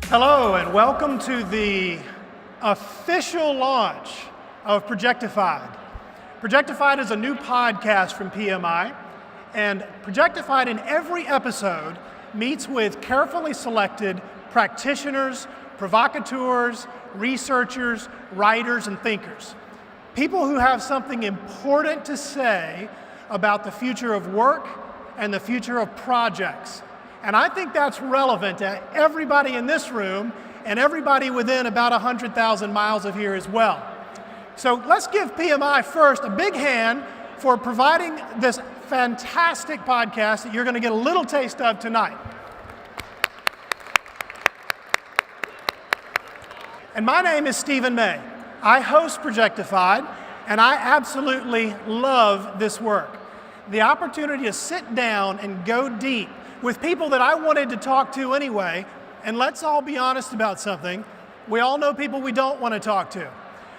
Hello and welcome to the official launch of Projectified. Projectified is a new podcast from PMI, and Projectified in every episode meets with carefully selected practitioners, provocateurs, researchers, writers, and thinkers. People who have something important to say about the future of work and the future of projects. And I think that's relevant to everybody in this room and everybody within about 100,000 miles of here as well. So let's give PMI first a big hand for providing this fantastic podcast that you're going to get a little taste of tonight. And my name is Stephen May. I host Projectified, and I absolutely love this work. The opportunity to sit down and go deep with people that I wanted to talk to anyway, and let's all be honest about something. We all know people we don't want to talk to.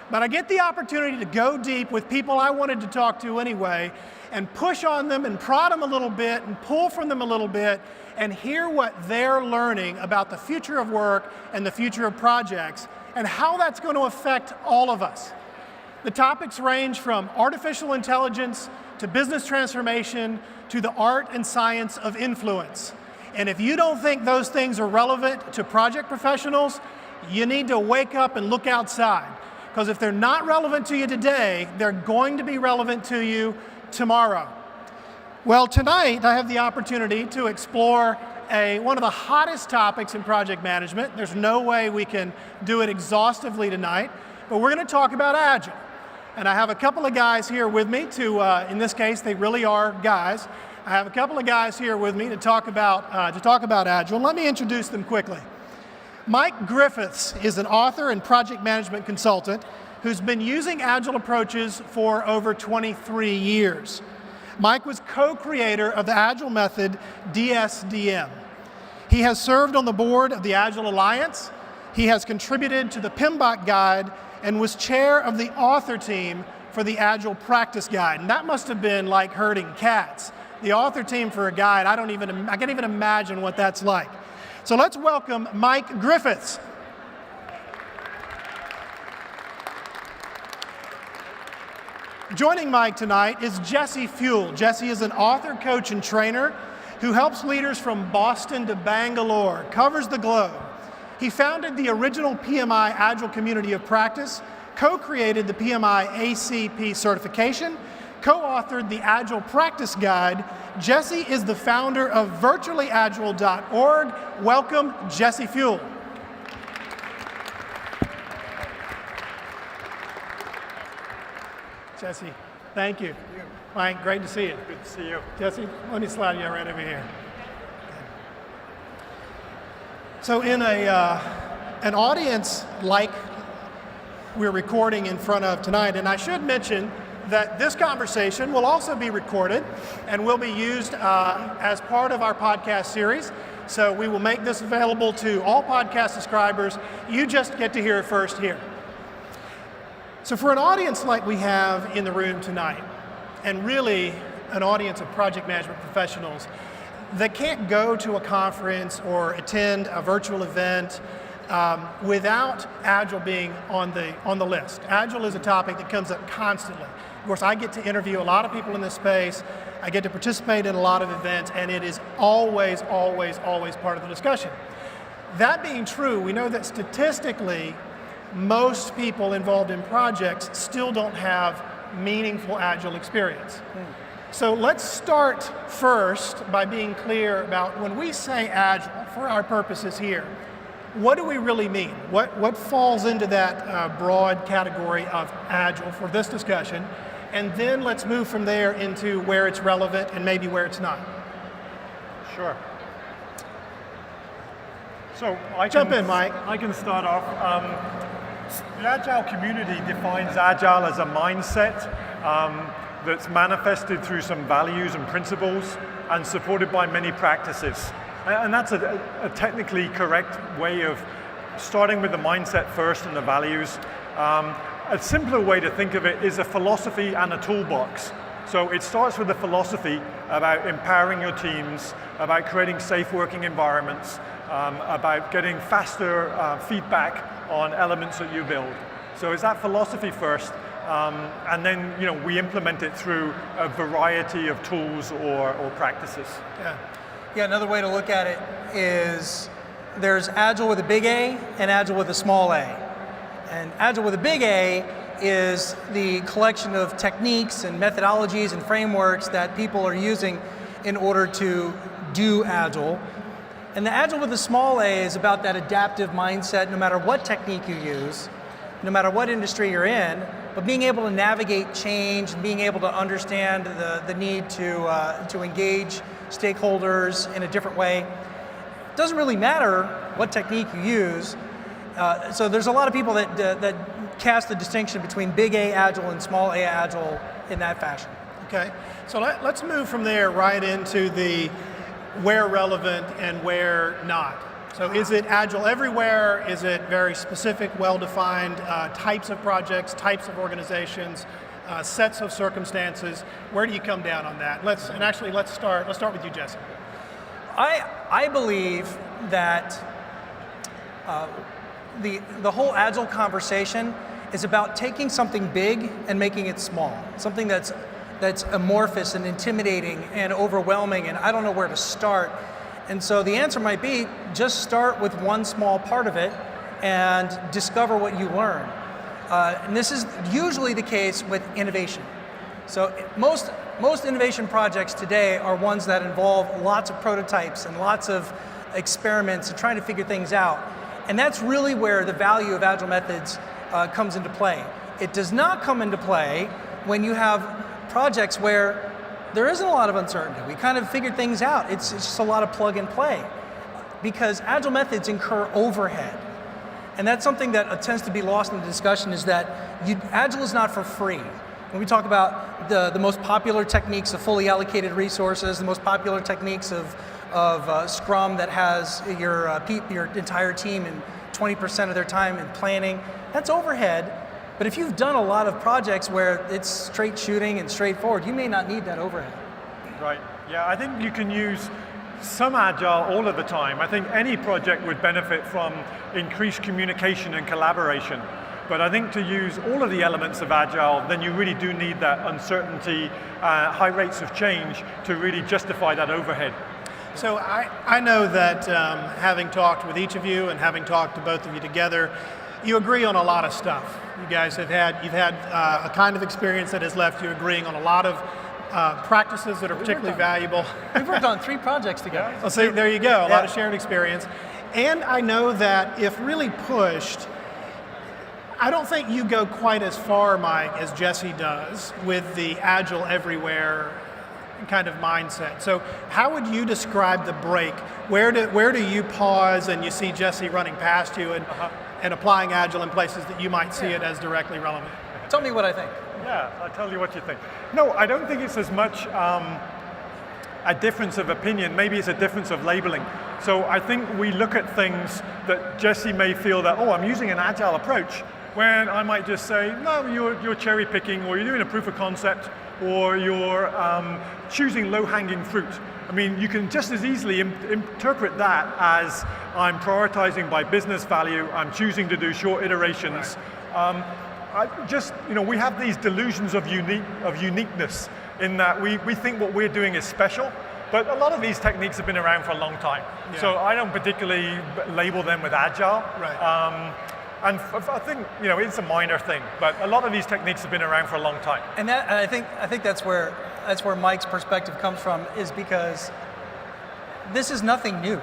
But I get the opportunity to go deep with people I wanted to talk to anyway, and push on them and prod them a little bit and pull from them a little bit and hear what they're learning about the future of work and the future of projects and how that's going to affect all of us. The topics range from artificial intelligence to business transformation to the art and science of influence. And if you don't think those things are relevant to project professionals, you need to wake up and look outside. Because if they're not relevant to you today, they're going to be relevant to you tomorrow. Well, tonight I have the opportunity to explore one of the hottest topics in project management. There's no way we can do it exhaustively tonight, but we're going to talk about Agile. And I have a couple of guys here with me in this case, they really are guys. I have a couple of guys here with me to talk about Agile. Let me introduce them quickly. Mike Griffiths is an author and project management consultant who's been using Agile approaches for over 23 years. Mike was co-creator of the Agile method, DSDM. He has served on the board of the Agile Alliance. He has contributed to the PMBOK Guide and was chair of the author team for the Agile Practice Guide. And that must have been like herding cats. The author team for a guide, I can't even imagine what that's like. So let's welcome Mike Griffiths. Joining Mike tonight is Jesse Fuel. Jesse is an author, coach, and trainer who helps leaders from Boston to Bangalore, covers the globe. He founded the original PMI Agile Community of Practice, co-created the PMI ACP certification, co-authored the Agile Practice Guide. Jesse is the founder of virtuallyagile.org. Welcome, Jesse Fuel. Jesse, thank you. Mike, great to see you. Good to see you. Jesse, let me slide you right over here. So in an audience like we're recording in front of tonight, and I should mention that this conversation will also be recorded and will be used as part of our podcast series. So we will make this available to all podcast subscribers. You just get to hear it first here. So for an audience like we have in the room tonight, and really an audience of project management professionals that can't go to a conference or attend a virtual event without Agile being on the list. Agile is a topic that comes up constantly. Of course, I get to interview a lot of people in this space. I get to participate in a lot of events, and it is always, always, always part of the discussion. That being true, we know that statistically, most people involved in projects still don't have meaningful Agile experience. So let's start first by being clear about when we say Agile, for our purposes here, what do we really mean? What falls into that broad category of Agile for this discussion? And then let's move from there into where it's relevant and maybe where it's not. Sure. So Jump in, Mike. I can start off. The Agile community defines Agile as a mindset that's manifested through some values and principles and supported by many practices. And that's a technically correct way of starting with the mindset first and the values. A simpler way to think of it is a philosophy and a toolbox. So it starts with the philosophy about empowering your teams, about creating safe working environments, about getting faster feedback on elements that you build. So it's that philosophy first, and then we implement it through a variety of tools or practices. Yeah, another way to look at it is there's Agile with a big A and Agile with a small a. And Agile with a big A is the collection of techniques and methodologies and frameworks that people are using in order to do Agile. And the Agile with a small a is about that adaptive mindset no matter what technique you use, no matter what industry you're in, but being able to navigate change and being able to understand the need to engage stakeholders in a different way. It doesn't really matter what technique you use. So there's a lot of people that cast the distinction between big A Agile and small A Agile in that fashion. Okay, so let's move from there right into the where relevant and where not. So is it Agile everywhere? Is it very specific, well-defined types of projects, types of organizations, sets of circumstances? Where do you come down on that? Let's start with you, Jesse. I believe that the whole Agile conversation is about taking something big and making it small, something that's amorphous and intimidating and overwhelming, and I don't know where to start. And so the answer might be just start with one small part of it and discover what you learn. And this is usually the case with innovation. So most innovation projects today are ones that involve lots of prototypes and lots of experiments and trying to figure things out. And that's really where the value of Agile methods comes into play. It does not come into play when you have projects where there isn't a lot of uncertainty. We kind of figured things out. It's just a lot of plug and play. Because Agile methods incur overhead. And that's something that tends to be lost in the discussion is that Agile is not for free. When we talk about the most popular techniques of fully allocated resources, the most popular techniques of Scrum that has your entire team and 20% of their time in planning, that's overhead. But if you've done a lot of projects where it's straight shooting and straightforward, you may not need that overhead. Right, yeah, I think you can use some Agile all of the time. I think any project would benefit from increased communication and collaboration. But I think to use all of the elements of Agile, then you really do need that uncertainty, high rates of change to really justify that overhead. So I know that having talked with each of you and having talked to both of you together, you agree on a lot of stuff. You guys you've had a kind of experience that has left you agreeing on a lot of practices that are particularly valuable. We've worked on 3 projects together. Well, see, there you go, a lot of shared experience. And I know that if really pushed, I don't think you go quite as far, Mike, as Jesse does with the Agile everywhere kind of mindset. So how would you describe the break? Where do you pause and you see Jesse running past you and applying Agile in places that you might see it as directly relevant? Tell me what I think. Yeah, I'll tell you what you think. No, I don't think it's as much a difference of opinion. Maybe it's a difference of labeling. So I think we look at things that Jesse may feel that, I'm using an Agile approach, when I might just say, no, you're cherry picking, or you're doing a proof of concept, or you're choosing low-hanging fruit. I mean, you can just as easily interpret that as I'm prioritizing by business value, I'm choosing to do short iterations. We have these delusions of uniqueness in that we think what we're doing is special, but a lot of these techniques have been around for a long time. Yeah. So I don't particularly label them with Agile. Right. And I think it's a minor thing, but a lot of these techniques have been around for a long time. And I think that's where Mike's perspective comes from, is because this is nothing new.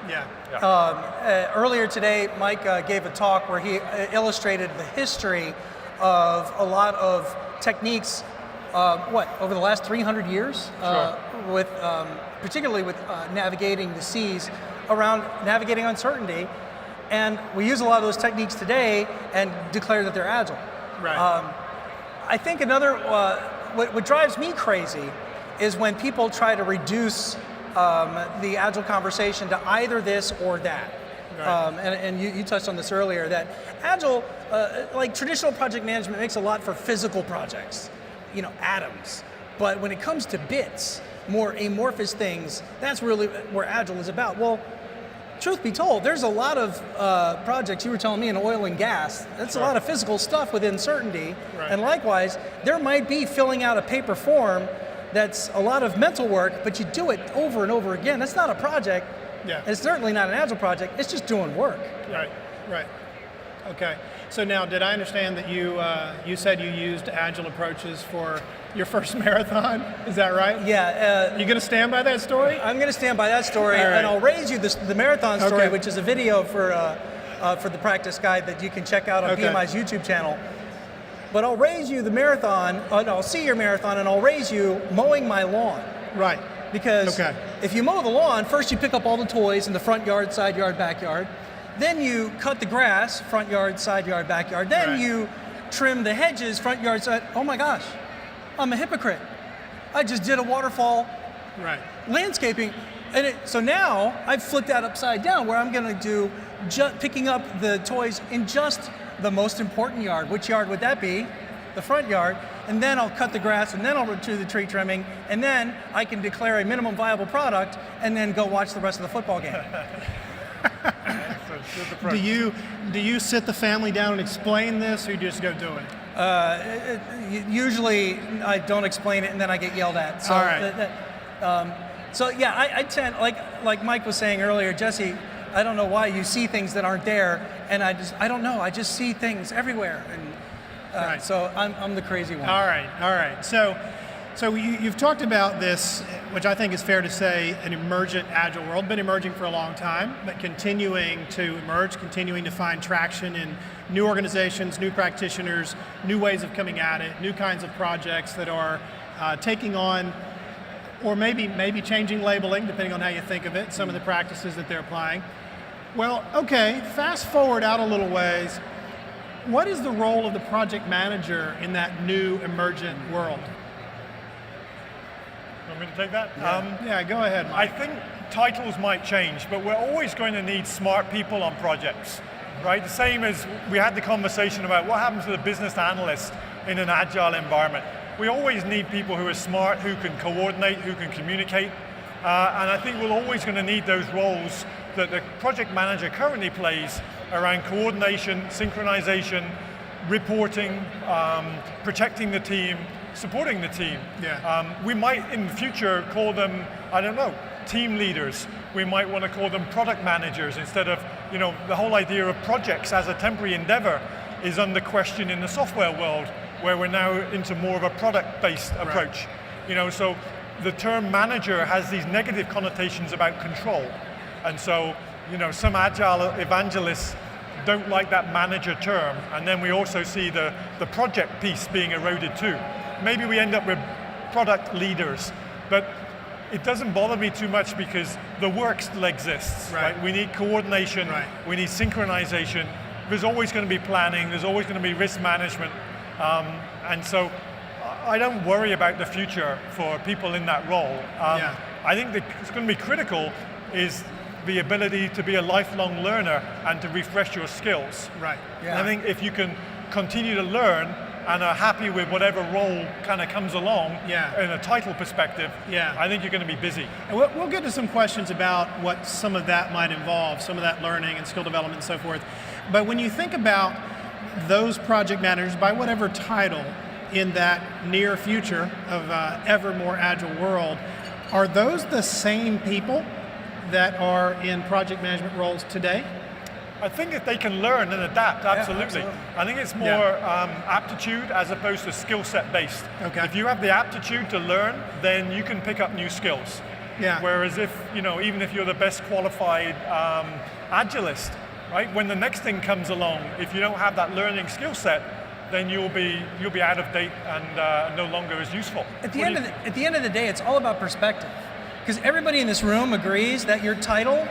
Yeah. Earlier today, Mike gave a talk where he illustrated the history of a lot of techniques. Over the last 300 years, Sure. Particularly with navigating the seas, around navigating uncertainty. And we use a lot of those techniques today and declare that they're Agile. Right. I think what drives me crazy is when people try to reduce the Agile conversation to either this or that. Right. And you touched on this earlier, that Agile, like traditional project management, makes a lot for physical projects, atoms. But when it comes to bits, more amorphous things, that's really where Agile is about. Well, truth be told, there's a lot of projects, you were telling me, in oil and gas, that's a lot of physical stuff with uncertainty. Right. And likewise, there might be filling out a paper form that's a lot of mental work, but you do it over and over again. That's not a project. Yeah. It's certainly not an Agile project, it's just doing work. Right, right. Okay. So now, did I understand that you said you used Agile approaches for your first marathon? Is that right? Yeah. You going to stand by that story? I'm going to stand by that story, All right. and I'll raise you the marathon story, Okay. which is a video for the practice guide that you can check out on Okay. PMI's YouTube channel. But I'll raise you the marathon, I'll see your marathon, and I'll raise you mowing my lawn. Right. Because Okay. if you mow the lawn, first you pick up all the toys in the front yard, side yard, backyard. Then you cut the grass, front yard, side yard, backyard. Then Right. you trim the hedges, front yard, side. Oh my gosh, I'm a hypocrite. I just did a waterfall Right. landscaping. And so now I've flipped that upside down where I'm gonna do picking up the toys in just the most important yard. Which yard would that be? The front yard. And then I'll cut the grass, and then I'll do the tree trimming, and then I can declare a minimum viable product and then go watch the rest of the football game. Do you sit the family down and explain this, or you just go do it? Usually I don't explain it and then I get yelled at. So, All right. So yeah, I tend, like Mike was saying earlier, Jesse, I don't know why you see things that aren't there, and I don't know, I just see things everywhere. And Right. so I'm the crazy one. All right. So you've talked about this, which I think is fair to say, an emergent Agile world, been emerging for a long time, but continuing to emerge, continuing to find traction in new organizations, new practitioners, new ways of coming at it, new kinds of projects that are taking on, or maybe changing labeling, depending on how you think of it, some of the practices that they're applying. Well, okay, fast forward out a little ways. What is the role of the project manager in that new emergent world? Want me to take that? Yeah, go ahead, I Mike. think titles might change, but we're always going to need smart people on projects, right? The same as we had the conversation about what happens to the business analyst in an agile environment. We always need people who are smart, who can coordinate, who can communicate, and I think we're always going to need those roles that the project manager currently plays around coordination, synchronization, reporting, protecting the team, supporting the team. Yeah. We might in the future call them, I don't know, team leaders. We might want to call them product managers instead of, the whole idea of projects as a temporary endeavor is under question in the software world, where we're now into more of a product-based approach. So the term manager has these negative connotations about control. And so, some agile evangelists don't like that manager term, and then we also see the project piece being eroded too. Maybe we end up with product leaders, but it doesn't bother me too much because the work still exists, right? We need coordination, we need synchronization, there's always going to be planning, there's always going to be risk management, and so I don't worry about the future for people in that role. I think that it's going to be critical is the ability to be a lifelong learner and to refresh your skills. Right. Yeah. I think if you can continue to learn and are happy with whatever role kind of comes along in a title perspective, I think you're going to be busy. And we'll get to some questions about what some of that might involve, some of that learning and skill development and so forth. But when you think about those project managers, by whatever title, in that near future of ever more agile world, are those the same people that are in project management roles today? I think if they can learn and adapt, absolutely. I think it's more aptitude as opposed to skill set based. Okay. If you have the aptitude to learn, then you can pick up new skills. Yeah. Whereas if, even if you're the best qualified agilist, right, when the next thing comes along, if you don't have that learning skill set, then you'll be out of date and no longer as useful. At the end of the day, it's all about perspective. Because everybody in this room agrees that your title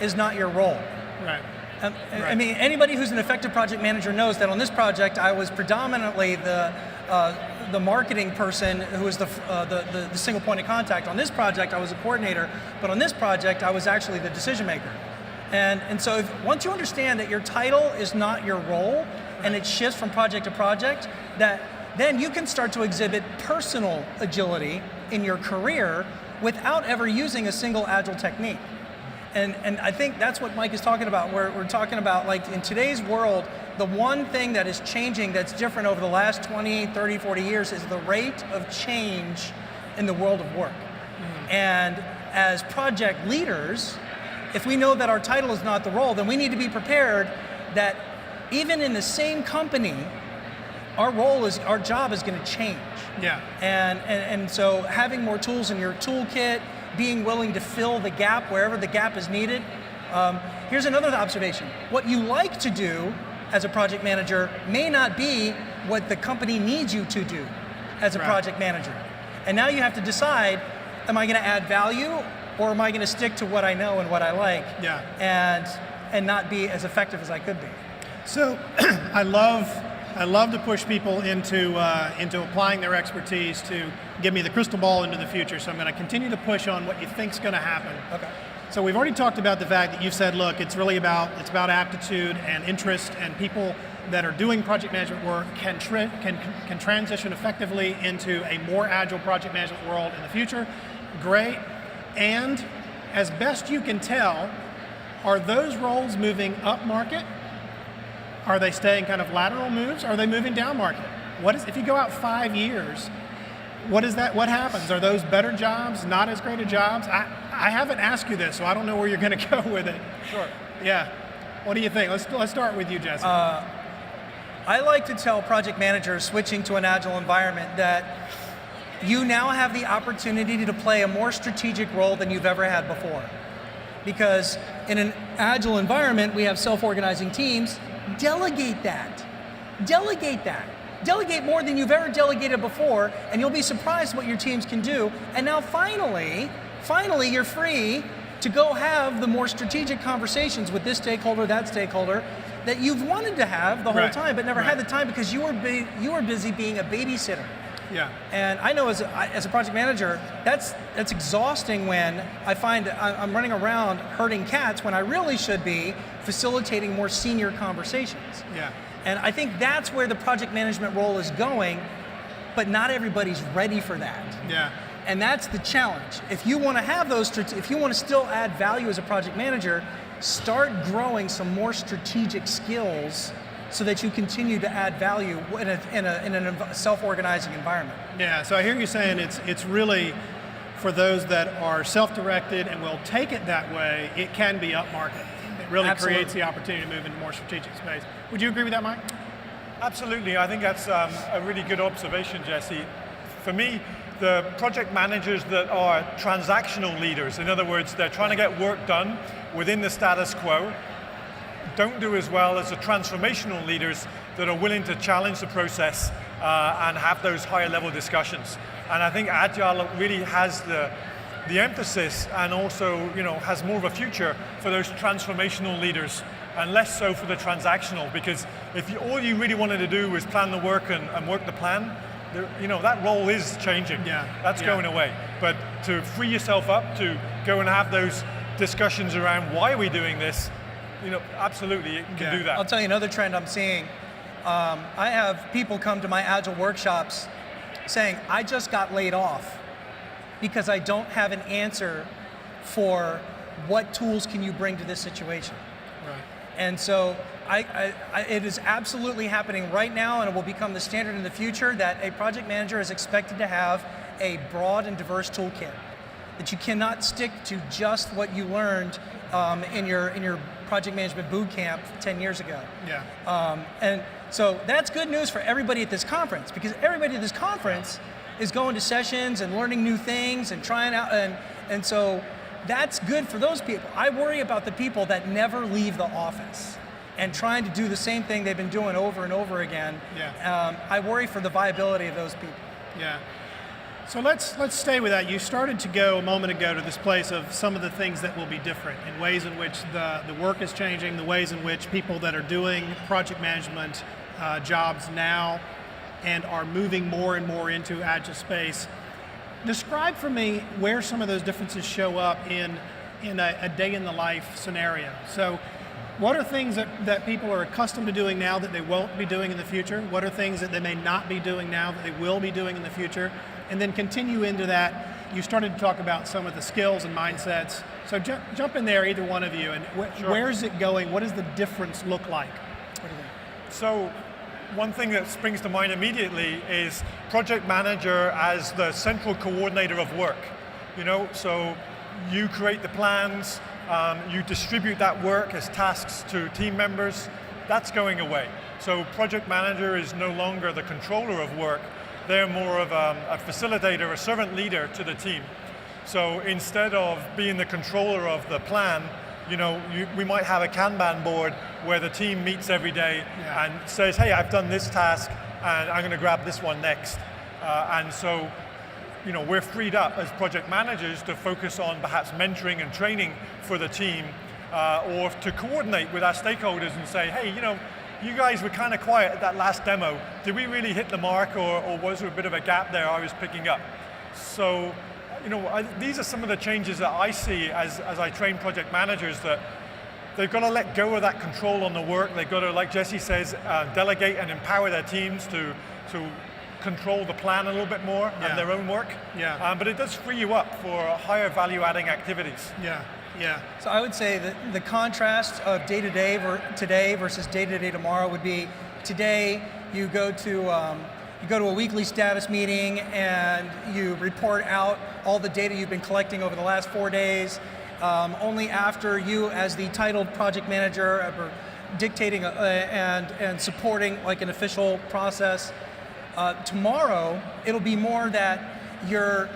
is not your role. Right. I mean, anybody who's an effective project manager knows that on this project, I was predominantly the marketing person who was the single point of contact. On this project, I was a coordinator, but on this project, I was actually the decision maker. And so once you understand that your title is not your role, and it shifts from project to project, that then you can start to exhibit personal agility in your career without ever using a single agile technique. And I think that's what Mike is talking about. We're talking about, like, in today's world, the one thing that is changing that's different over the last 20, 30, 40 years is the rate of change in the world of work. And as project leaders, if we know that our title is not the role, then we need to be prepared that even in the same company, our job is going to change. Yeah. And so having more tools in your toolkit, being willing to fill the gap wherever the gap is needed. Here's another observation. What you like to do as a project manager may not be what the company needs you to do as a project manager. And now you have to decide, am I going to add value, or am I going to stick to what I know and what I like, and not be as effective as I could be? So I love to push people into applying their expertise to give me the crystal ball into the future. So I'm going to continue to push on what you think's going to happen. Okay. So we've already talked about the fact that you've said, look, it's about aptitude and interest, and people that are doing project management work can transition effectively into a more agile project management world in the future. Great. And as best you can tell, are those roles moving up market? Are they staying kind of lateral moves? Are they moving down market? If you go out 5 years, what happens? Are those better jobs, not as great a jobs? I haven't asked you this, so I don't know where you're going to go with it. Sure. Yeah. What do you think? Let's start with you, Jesse. I like to tell project managers switching to an agile environment that you now have the opportunity to play a more strategic role than you've ever had before. Because in an agile environment, we have self-organizing teams. Delegate that. Delegate that. Delegate more than you've ever delegated before, and you'll be surprised what your teams can do. And now finally, you're free to go have the more strategic conversations with this stakeholder, that stakeholder, that you've wanted to have the whole time, but never had the time because you were busy being a babysitter. Yeah. And I know as a project manager, that's exhausting when I find I'm running around herding cats when I really should be facilitating more senior conversations. Yeah. And I think that's where the project management role is going, but not everybody's ready for that. Yeah. And that's the challenge. If you want to have if you want to still add value as a project manager, start growing some more strategic skills so that you continue to add value in a self-organizing environment. Yeah, so I hear you saying it's really for those that are self-directed and will take it that way, it can be upmarket. It really creates the opportunity to move into more strategic space. Would you agree with that, Mike? Absolutely. I think that's a really good observation, Jesse. For me, the project managers that are transactional leaders, in other words, they're trying to get work done within the status quo, don't do as well as the transformational leaders that are willing to challenge the process and have those higher level discussions. And I think Agile really has the emphasis, and also has more of a future for those transformational leaders and less so for the transactional, because if all you really wanted to do was plan the work and work the plan, that role is changing. That's going away. But to free yourself up to go and have those discussions around why are we doing this, absolutely, you can do that. I'll tell you another trend I'm seeing. I have people come to my Agile workshops saying, I just got laid off because I don't have an answer for what tools can you bring to this situation. Right. And so it is absolutely happening right now, and it will become the standard in the future that a project manager is expected to have a broad and diverse toolkit. That you cannot stick to just what you learned in your project management boot camp 10 years ago. Yeah. And so that's good news for everybody at this conference, because everybody at this conference is going to sessions and learning new things and trying out, and so that's good for those people. I worry about the people that never leave the office and trying to do the same thing they've been doing over and over again. Yeah. I worry for the viability of those people. Yeah. So let's stay with that. You started to go a moment ago to this place of some of the things that will be different, in ways in which the work is changing, the ways in which people that are doing project management jobs now and are moving more and more into Agile space. Describe for me where some of those differences show up in a day in the life scenario. So What are things that people are accustomed to doing now that they won't be doing in the future? What are things that they may not be doing now that they will be doing in the future? And then continue into that. You started to talk about some of the skills and mindsets. So jump in there, either one of you, and Sure. where's it going? What does the difference look like? What do you think? So one thing that springs to mind immediately is project manager as the central coordinator of work. So you create the plans, you distribute that work as tasks to team members. That's going away. So project manager is no longer the controller of work. They're more of a facilitator, a servant leader to the team. So instead of being the controller of the plan, we might have a Kanban board where the team meets every day and says, hey, I've done this task and I'm going to grab this one next. And so, we're freed up as project managers to focus on perhaps mentoring and training for the team, or to coordinate with our stakeholders and say, hey, you guys were kind of quiet at that last demo. Did we really hit the mark, or was there a bit of a gap there I was picking up? So, these are some of the changes that I see as I train project managers, that they've got to let go of that control on the work. They've got to, like Jesse says, delegate and empower their teams to control the plan a little bit more and their own work. But it does free you up for higher value-adding activities. So I would say that the contrast of day-to-day today versus day-to-day tomorrow would be, today you go to a weekly status meeting and you report out all the data you've been collecting over the last 4 days. Only after you, as the titled project manager, are dictating and supporting like an official process. Tomorrow, it'll be more that you're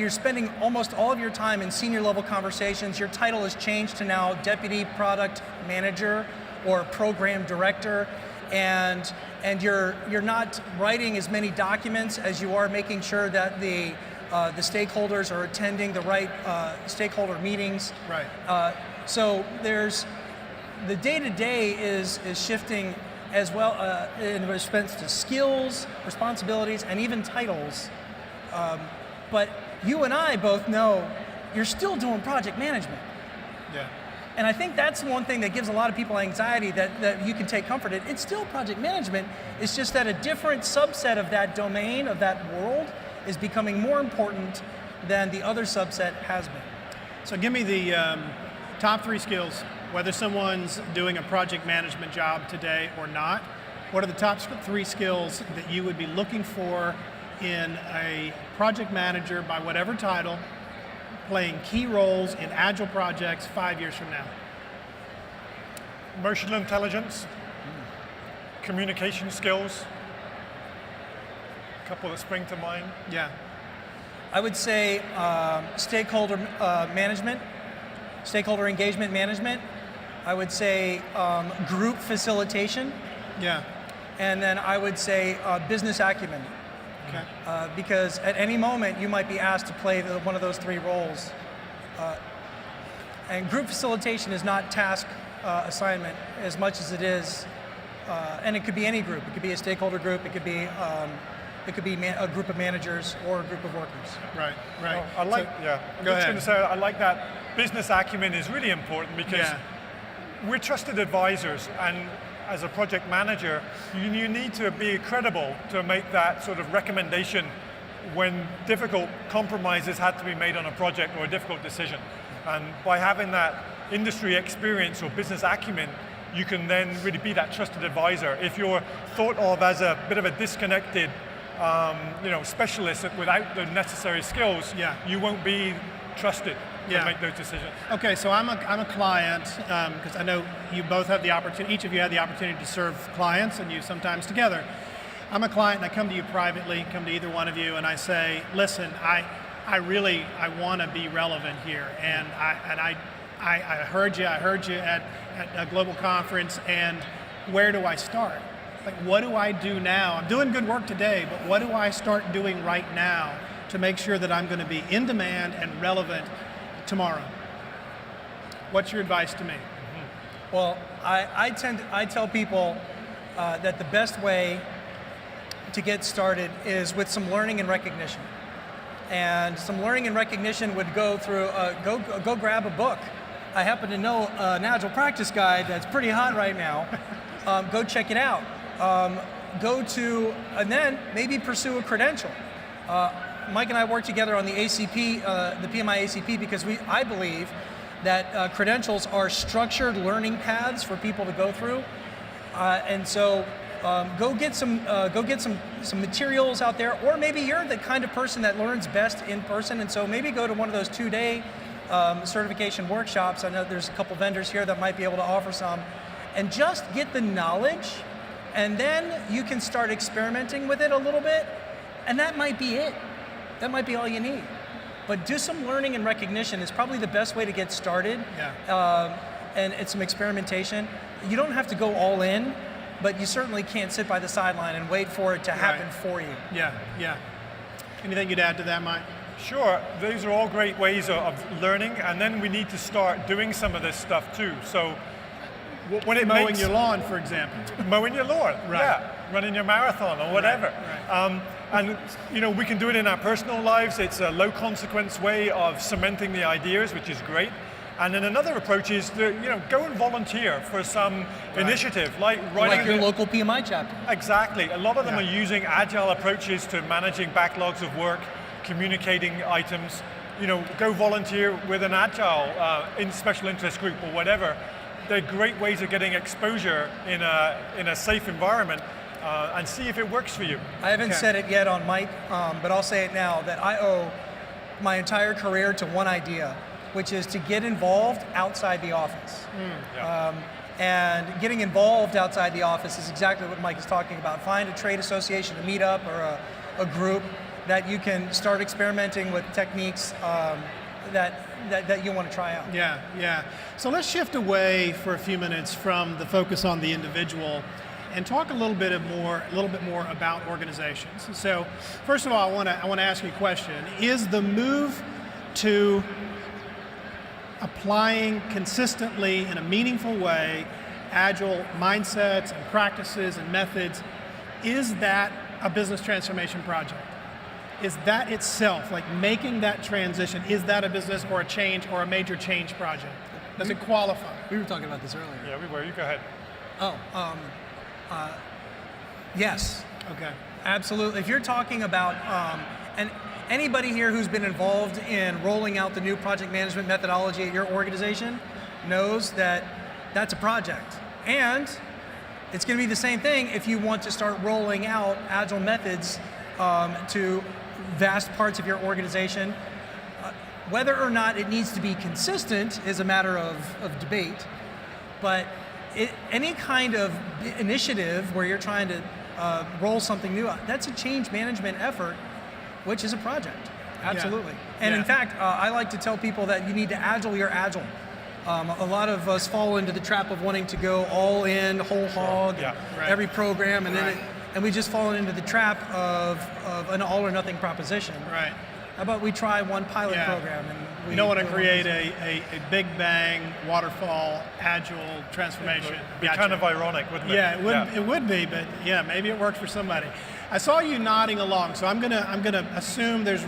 spending almost all of your time in senior level conversations. Your title has changed to now Deputy Product Manager or Program Director, and you're not writing as many documents as you are making sure that the stakeholders are attending the right stakeholder meetings. Right. So there's the day-to-day is shifting as well in response to skills, responsibilities, and even titles. But you and I both know you're still doing project management. And I think that's one thing that gives a lot of people anxiety that you can take comfort in. It's still project management. It's just that a different subset of that domain, of that world, is becoming more important than the other subset has been. So give me the top 3 skills, whether someone's doing a project management job today or not. What are the top 3 skills that you would be looking for in a project manager by whatever title, playing key roles in agile projects 5 years from now? Emotional intelligence, communication skills, a couple that spring to mind. I would say stakeholder management, stakeholder engagement management. I would say group facilitation. And then I would say business acumen. Because at any moment you might be asked to play one of those 3 roles. And group facilitation is not task assignment as much as it is, and it could be any group. It could be a stakeholder group. It could be a group of managers or a group of workers. Right. Oh, I'm just going to say I like that business acumen is really important, because we're trusted advisors, and as a project manager, you need to be credible to make that sort of recommendation when difficult compromises had to be made on a project or a difficult decision. And by having that industry experience or business acumen, you can then really be that trusted advisor. If you're thought of as a bit of a disconnected specialist without the necessary skills, you won't be trusted to make those decisions. Okay, so I'm a client, because I know you both have the opportunity, each of you had the opportunity to serve clients, and you sometimes together. I'm a client and I come to you privately, come to either one of you, and I say, listen, I want to be relevant here, and I heard you at a global conference, and where do I start? Like, what do I do now? I'm doing good work today, but what do I start doing right now to make sure that I'm going to be in demand and relevant tomorrow? What's your advice to me? Well, I tell people that the best way to get started is with some learning and recognition. And some learning and recognition would go through, go grab a book I happen to know an Agile practice guide that's pretty hot right now. Go check it out. And then maybe pursue a credential. Mike and I work together on the ACP, the PMI ACP, because I believe that credentials are structured learning paths for people to go through. And so go get some materials out there, or maybe you're the kind of person that learns best in person, and so maybe go to one of those 2-day certification workshops. I know there's a couple vendors here that might be able to offer some, and just get the knowledge, and then you can start experimenting with it a little bit, and that might be it. That might be all you need. But do some learning and recognition is probably the best way to get started. Yeah. And it's some experimentation. You don't have to go all in, but you certainly can't sit by the sideline and wait for it to happen for you. Yeah, yeah. Anything you'd add to that, Mike? Sure, these are all great ways of learning, and then we need to start doing some of this stuff too. So when it mowing your lawn, for example. Mowing your lawn, right. Yeah, running your marathon or whatever. Right. And we can do it in our personal lives. It's a low consequence way of cementing the ideas, which is great. And then another approach is to go and volunteer for some initiative, like your local PMI chapter. Exactly. A lot of them are using agile approaches to managing backlogs of work, communicating items. Go volunteer with an agile in special interest group or whatever. They're great ways of getting exposure in a safe environment. And see if it works for you. I haven't said it yet on Mike, but I'll say it now, that I owe my entire career to one idea, which is to get involved outside the office. And getting involved outside the office is exactly what Mike is talking about. Find a trade association, a meetup, or a group that you can start experimenting with techniques that you want to try out. Yeah, yeah. So let's shift away for a few minutes from the focus on the individual and talk a little bit more about organizations. So, first of all, I want to ask you a question. Is the move to applying consistently in a meaningful way agile mindsets and practices and methods, is that a business transformation project? Is that itself, like making that transition, is that a business or a change or a major change project? Does it qualify? We were talking about this earlier. Yeah, we were. You go ahead. Yes. Okay. Absolutely. If you're talking about, and anybody here who's been involved in rolling out the new project management methodology at your organization knows that that's a project. And it's going to be the same thing if you want to start rolling out agile methods to vast parts of your organization. Whether or not it needs to be consistent is a matter of debate, but any kind of initiative where you're trying to roll something new out, that's a change management effort, which is a project. Absolutely. Yeah. And in fact, I like to tell people that you need to agile your agile. A lot of us fall into the trap of wanting to go all in, whole hog, every program, and then and we just fall into the trap of an all or nothing proposition. Right. How about we try one pilot program? And you don't want to create a big bang, waterfall, agile transformation. It'd be kind of ironic, wouldn't it? Yeah, it would be, but yeah, maybe it worked for somebody. I saw you nodding along, so I'm gonna assume there's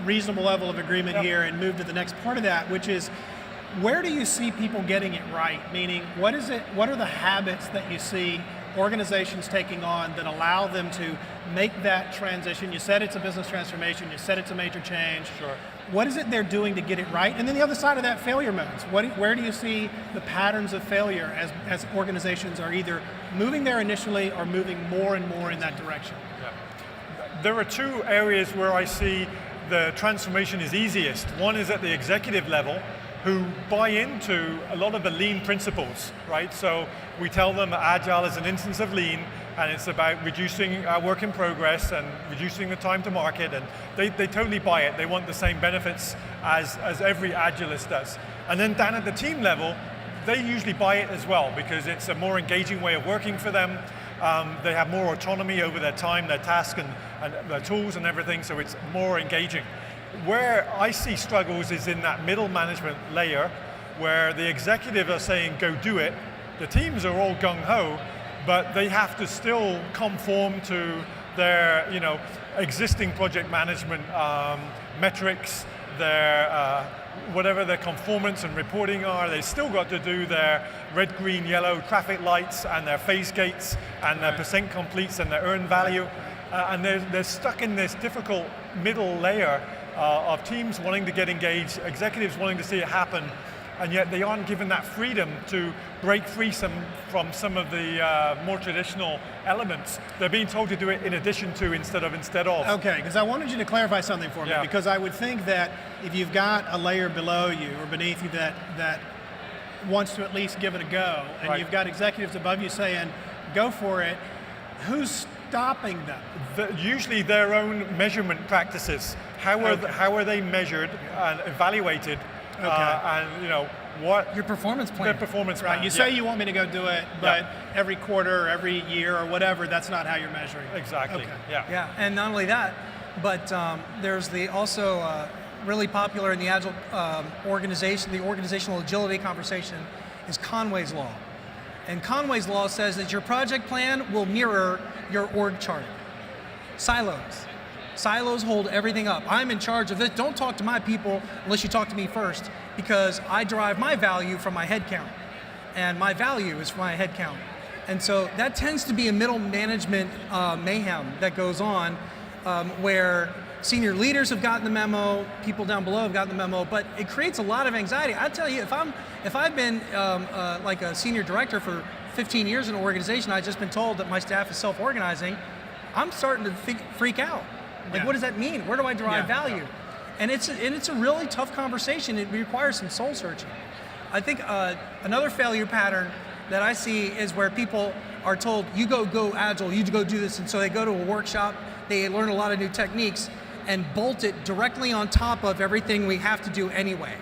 reasonable level of agreement here and move to the next part of that, which is, where do you see people getting it right? Meaning, what are the habits that you see organizations taking on that allow them to make that transition? You said it's a business transformation, you said it's a major change. Sure. What is it they're doing to get it right? And then the other side of that, failure modes. Where do you see the patterns of failure as organizations are either moving there initially or moving more and more in that direction? Yeah. There are two areas where I see the transformation is easiest. One is at the executive level, who buy into a lot of the lean principles, right? So we tell them that agile is an instance of lean, and it's about reducing our work in progress and reducing the time to market, and they totally buy it. They want the same benefits as every agilist does. And then down at the team level, they usually buy it as well, because it's a more engaging way of working for them. They have more autonomy over their time, their task, and their tools and everything, so it's more engaging. Where I see struggles is in that middle management layer, where the executive are saying, go do it. The teams are all gung-ho, but they have to still conform to their existing project management metrics, whatever their conformance and reporting are. They've still got to do their red, green, yellow traffic lights and their phase gates and their percent completes and their earned value. And they're stuck in this difficult middle layer of teams wanting to get engaged, executives wanting to see it happen, and yet they aren't given that freedom to break free from some of the more traditional elements. They're being told to do it in addition to instead of. Okay, because I wanted you to clarify something for me, because I would think that if you've got a layer below you or beneath you that wants to at least give it a go, and you've got executives above you saying, go for it, who's stopping them? Usually their own measurement practices. How are they measured and evaluated? And what your performance plan. Their performance plan. Right. You say you want me to go do it, but every quarter or every year or whatever, that's not how you're measuring. Exactly. Okay. Yeah. And not only that, but there's also really popular in the Agile organization, the organizational agility conversation, is Conway's Law. And Conway's Law says that your project plan will mirror your org chart. Silos hold everything up. I'm in charge of this. Don't talk to my people unless you talk to me first, because I derive my value from my head count, and my value is from my head count. And so that tends to be a middle management mayhem that goes on, where senior leaders have gotten the memo, people down below have gotten the memo, but it creates a lot of anxiety. I tell you, if I've been like a senior director for 15 years in an organization, I've just been told that my staff is self-organizing, I'm starting to freak out. Like, what does that mean? Where do I derive value? And it's a really tough conversation. It requires some soul searching. I think another failure pattern that I see is where people are told, you go Agile, you go do this, and so they go to a workshop, they learn a lot of new techniques, and bolt it directly on top of everything we have to do anyway.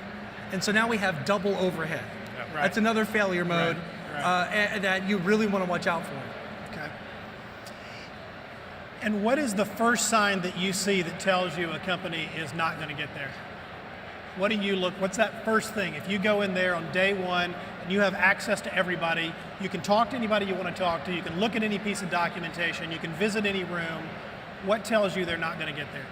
And so now we have double overhead. That's another failure mode that you really want to watch out for. Okay. And what is the first sign that you see that tells you a company is not going to get there? What's that first thing? If you go in there on day one and you have access to everybody, you can talk to anybody you want to talk to, you can look at any piece of documentation, you can visit any room, what tells you they're not going to get there?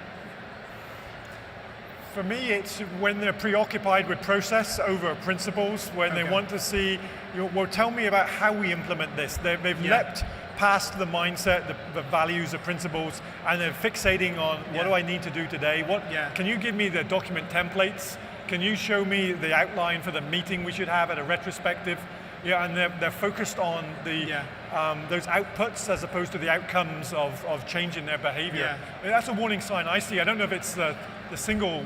For me, it's when they're preoccupied with process over principles, when they want to see, well, tell me about how we implement this. They've leapt past the mindset, the values, the principles, and they're fixating on what do I need to do today? Can you give me the document templates? Can you show me the outline for the meeting we should have at a retrospective? And they're focused on those outputs as opposed to the outcomes of changing their behavior. That's a warning sign I see. I don't know if it's the single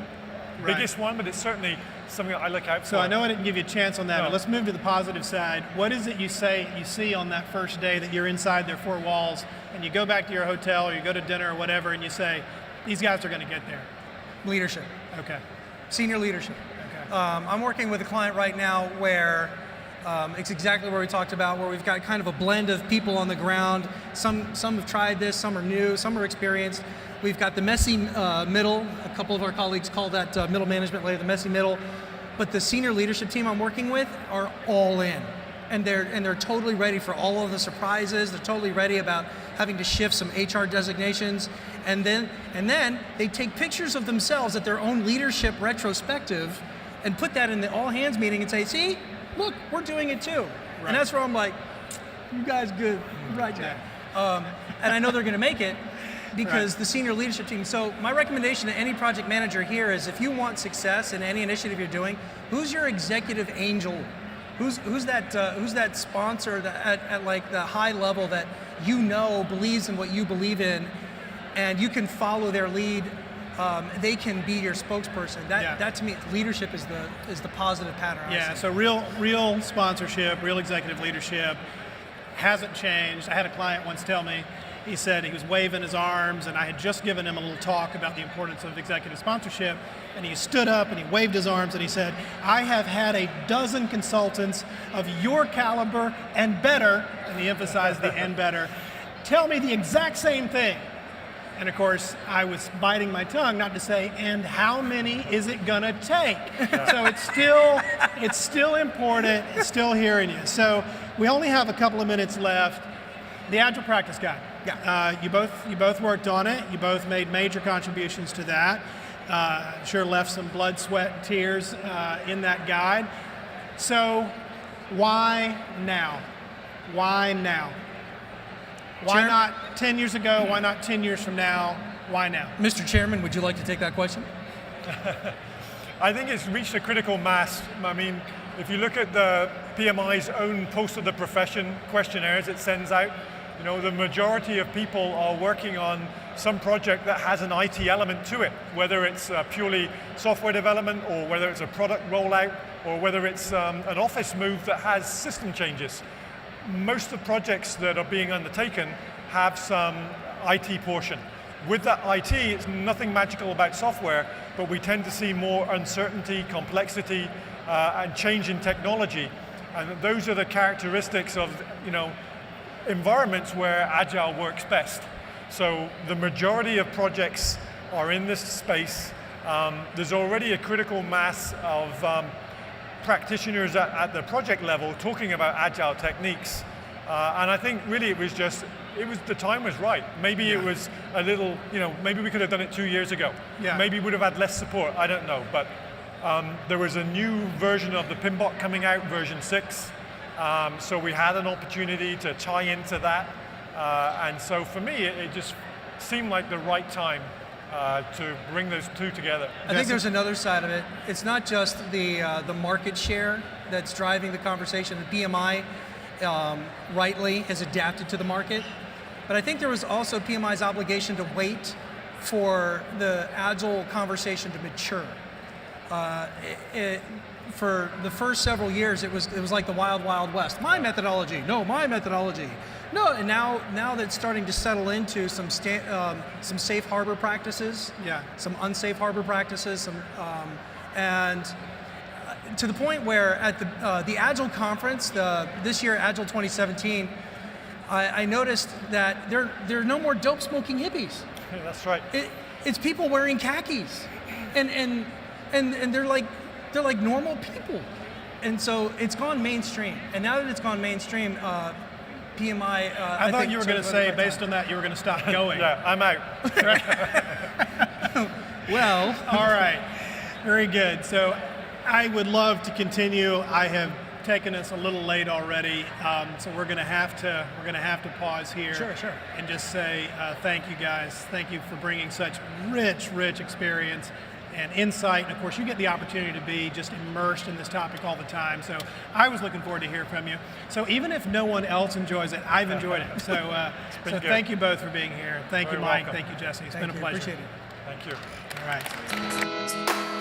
biggest one, but it's certainly something that I look out for. So I know I didn't give you a chance on that, but let's move to the positive side. What is it you see on that first day that you're inside their four walls and you go back to your hotel or you go to dinner or whatever and you say, these guys are going to get there? Leadership. Okay. Senior leadership. Okay. I'm working with a client right now where it's exactly where we talked about, where we've got kind of a blend of people on the ground. Some have tried this, some are new, some are experienced. We've got the messy middle. A couple of our colleagues call that middle management layer, the messy middle. But the senior leadership team I'm working with are all in, and they're totally ready for all of the surprises. They're totally ready about having to shift some HR designations, and then they take pictures of themselves at their own leadership retrospective, and put that in the all hands meeting and say, see, look, we're doing it too. And that's where I'm like, you guys good, right, Jack? And I know they're going to make it. Because the senior leadership team, so my recommendation to any project manager here is if you want success in any initiative you're doing, who's your executive angel? Who's that sponsor that at like the high level that you know believes in what you believe in, and you can follow their lead. They can be your spokesperson. That to me, leadership is the positive pattern. So real sponsorship, real executive leadership hasn't changed. I had a client once tell me, he said he was waving his arms, and I had just given him a little talk about the importance of executive sponsorship, and he stood up and he waved his arms and he said, I have had a dozen consultants of your caliber and better, and he emphasized the and better, tell me the exact same thing. And of course, I was biting my tongue not to say, and how many is it gonna take? So it's still important, it's still hearing you. So we only have a couple of minutes left. The Agile Practice Guide. You both worked on it. You both made major contributions to that. Sure left some blood, sweat, and tears in that guide. So why now? Why now? Why not 10 years ago? Why not 10 years from now? Why now? Mr. Chairman, would you like to take that question? I think it's reached a critical mass. I mean, if you look at the PMI's own Pulse of the Profession questionnaires it sends out, you know, the majority of people are working on some project that has an IT element to it, whether it's purely software development or whether it's a product rollout or whether it's an office move that has system changes. Most of the projects that are being undertaken have some IT portion. With that IT, it's nothing magical about software, but we tend to see more uncertainty, complexity, and change in technology. And those are the characteristics of, you know, environments where Agile works best. So the majority of projects are in this space. There's already a critical mass of practitioners at the project level talking about Agile techniques. And I think really the time was right. Maybe it was a little, you know, maybe we could have done it 2 years ago. Yeah. Maybe we would have had less support, I don't know. But there was a new version of the PMBOK coming out, version 6. So we had an opportunity to tie into that. And so for me, it just seemed like the right time to bring those two together. I think there's another side of it. It's not just the market share that's driving the conversation. The PMI rightly has adapted to the market. But I think there was also PMI's obligation to wait for the Agile conversation to mature. For the first several years, it was like the wild, wild west. My methodology, no, my methodology. No, and now that it's starting to settle into some safe harbor practices, some unsafe harbor practices, and to the point where at the Agile conference, this year Agile 2017, I noticed that there are no more dope smoking hippies. Yeah, that's right. It's people wearing khakis, and they're like normal people, and so it's gone mainstream. And now that it's gone mainstream, PMI. I thought you were going to say, based on that, you were going to stop going. Yeah, I'm out. Well, all right, very good. So I would love to continue. I have taken us a little late already, so we're going to have to pause here. Sure. And just say thank you guys. Thank you for bringing such rich experience and insight. And of course, you get the opportunity to be just immersed in this topic all the time. So I was looking forward to hear from you. So even if no one else enjoys it, I've enjoyed it. So thank you both for being here. Thank you, Mike. Welcome. Thank you, Jesse. It's been a pleasure. Appreciate it. Thank you. All right.